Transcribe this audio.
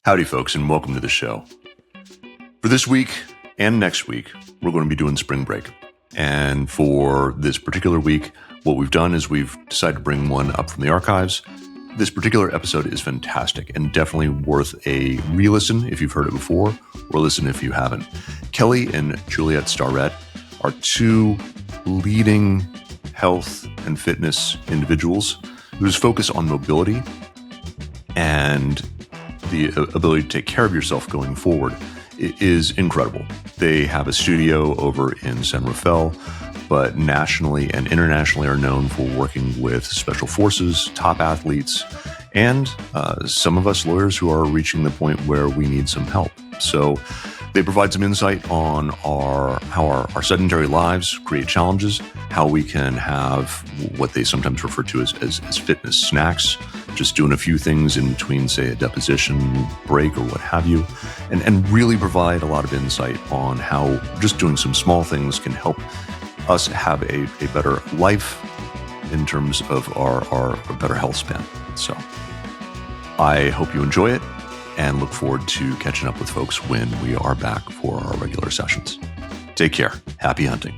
Howdy, folks, and welcome to the show. For this week and next week, we're going to be doing spring break. And for this particular week, what we've done is we've decided to bring one up from the archives. This particular episode is fantastic and definitely worth a re-listen if you've heard it before, or listen if you haven't. Kelly and Juliet Starrett are two leading health and fitness individuals whose focus on mobility and the ability to take care of yourself going forward is incredible. They have a studio over in San Rafael, but nationally and internationally are known for working with special forces, top athletes, and some of us lawyers who are reaching the point where we need some help. So they provide some insight on how our sedentary lives create challenges, how we can have what they sometimes refer to as fitness snacks, just doing a few things in between, say, a deposition break or what have you, and really provide a lot of insight on how just doing some small things can help us have a better life in terms of our better health span. So I hope you enjoy it and look forward to catching up with folks when we are back for our regular sessions. Take care. Happy hunting.